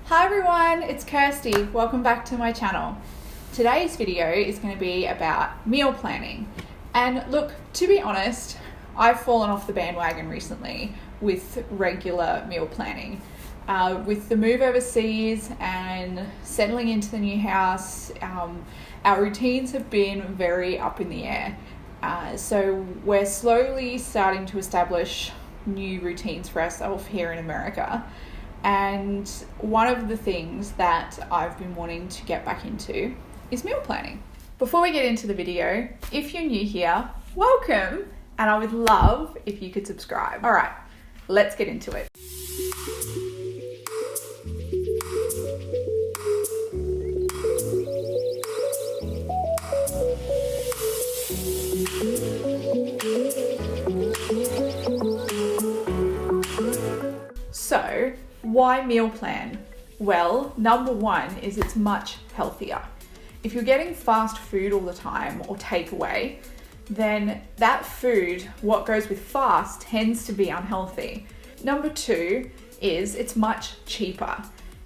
Hi everyone, it's Kirsty. Welcome back to my channel. Today's video is going to be about meal planning. And look, to be honest, I've fallen off the bandwagon recently with regular meal planning. With the move overseas and settling into the new house, our routines have been very up in the air. So we're slowly starting to establish new routines for ourselves here in America. And one of the things that I've been wanting to get back into is meal planning. Before we get into the video, if you're new here, welcome, and I would love if you could subscribe. All right, let's get into it. So, why meal plan? Well, number one is it's much healthier. If you're getting fast food all the time or takeaway, then that food, what goes with fast, tends to be unhealthy. Number two is it's much cheaper.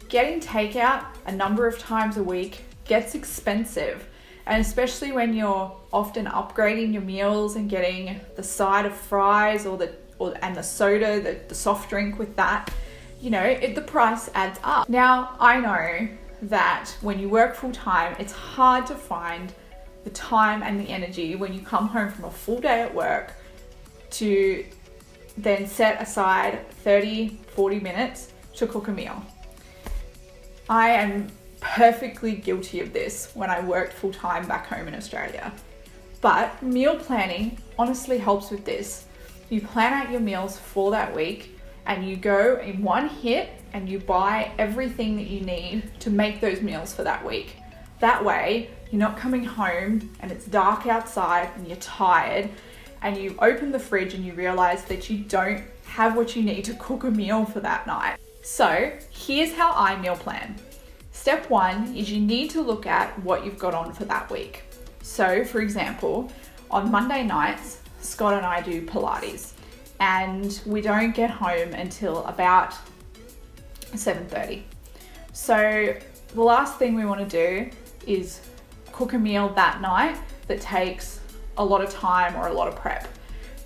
Getting takeout a number of times a week gets expensive, and especially when you're often upgrading your meals and getting the side of fries and the soda, the soft drink with that, the price adds up. Now, I know that when you work full time, it's hard to find the time and the energy when you come home from a full day at work to then set aside 30-40 minutes to cook a meal. I am perfectly guilty of this when I worked full time back home in Australia. But meal planning honestly helps with this. You plan out your meals for that week and you go in one hit and you buy everything that you need to make those meals for that week. That way, you're not coming home and it's dark outside and you're tired and you open the fridge and you realize that you don't have what you need to cook a meal for that night. So here's how I meal plan. Step one is you need to look at what you've got on for that week. So for example, on Monday nights, Scott and I do Pilates. And we don't get home until about 7:30. So the last thing we want to do is cook a meal that night that takes a lot of time or a lot of prep.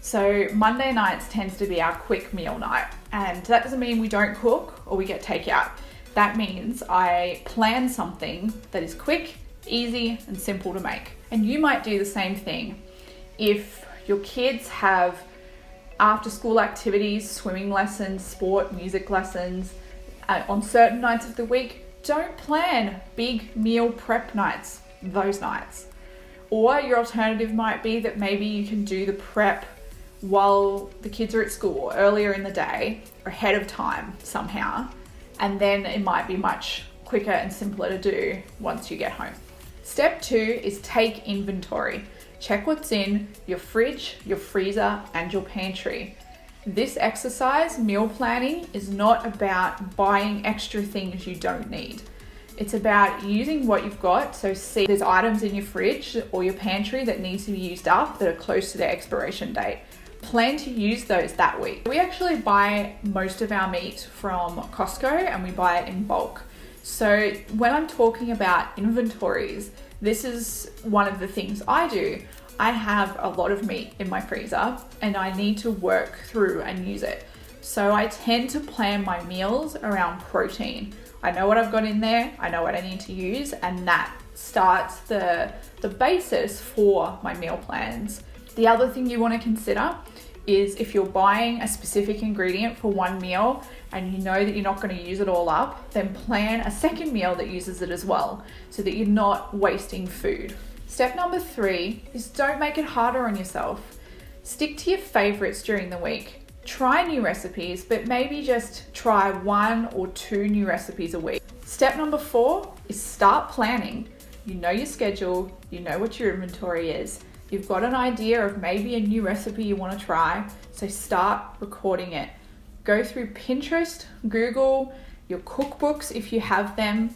So Monday nights tends to be our quick meal night. And that doesn't mean we don't cook or we get takeout. That means I plan something that is quick, easy, and simple to make. And you might do the same thing. If your kids have after school activities, swimming lessons, sport, music lessons, on certain nights of the week, don't plan big meal prep nights those nights. Or your alternative might be that maybe you can do the prep while the kids are at school or earlier in the day, or ahead of time somehow, and then it might be much quicker and simpler to do once you get home. Step two is take inventory. Check what's in your fridge, your freezer, and your pantry. This exercise, meal planning, is not about buying extra things you don't need. It's about using what you've got. So see there's items in your fridge or your pantry that needs to be used up that are close to their expiration date. Plan to use those that week. We actually buy most of our meat from Costco and we buy it in bulk. So when I'm talking about inventories, this is one of the things I do. I have a lot of meat in my freezer and I need to work through and use it. So I tend to plan my meals around protein. I know what I've got in there, I know what I need to use, and that starts the basis for my meal plans. The other thing you want to consider is if you're buying a specific ingredient for one meal and you know that you're not going to use it all up, then plan a second meal that uses it as well so that you're not wasting food. Step number three is don't make it harder on yourself. Stick to your favorites during the week. Try new recipes, but maybe just try 1 or 2 new recipes a week. Step number four is start planning. You know your schedule, you know what your inventory is. You've got an idea of maybe a new recipe you want to try, so start recording it. Go through Pinterest, Google, your cookbooks if you have them,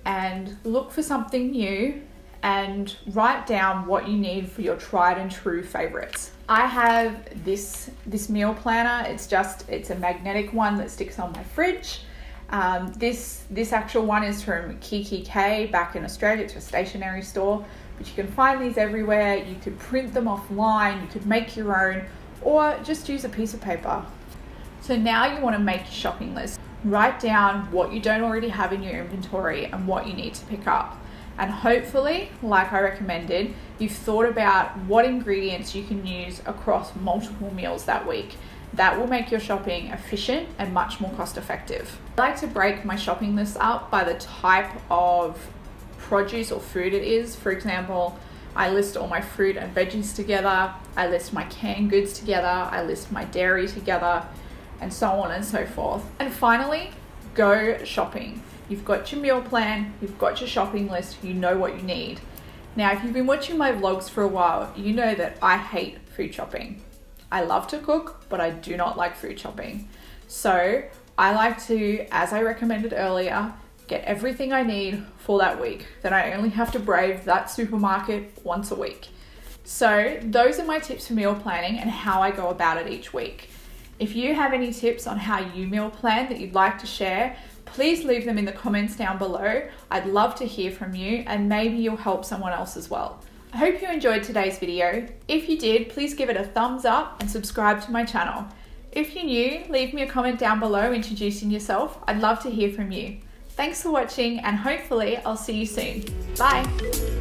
and look for something new and write down what you need for your tried and true favorites. I have this meal planner. It's a magnetic one that sticks on my fridge, This actual one is from Kiki K back in Australia. It's a stationery store, but you can find these everywhere. You could print them offline, you could make your own, or just use a piece of paper. So now you want to make your shopping list. Write down what you don't already have in your inventory and what you need to pick up. And hopefully, like I recommended, you've thought about what ingredients you can use across multiple meals that week. That will make your shopping efficient and much more cost effective. I like to break my shopping list up by the type of produce or food it is. For example, I list all my fruit and veggies together, I list my canned goods together, I list my dairy together, and so on and so forth. And finally, go shopping. You've got your meal plan, you've got your shopping list, you know what you need. Now, if you've been watching my vlogs for a while, you know that I hate food shopping. I love to cook, but I do not like food shopping. So I like to, as I recommended earlier, get everything I need for that week. Then I only have to brave that supermarket once a week. So those are my tips for meal planning and how I go about it each week. If you have any tips on how you meal plan that you'd like to share, please leave them in the comments down below. I'd love to hear from you, and maybe you'll help someone else as well. I hope you enjoyed today's video. If you did, please give it a thumbs up and subscribe to my channel. If you're new, leave me a comment down below introducing yourself. I'd love to hear from you. Thanks for watching, and hopefully I'll see you soon. Bye.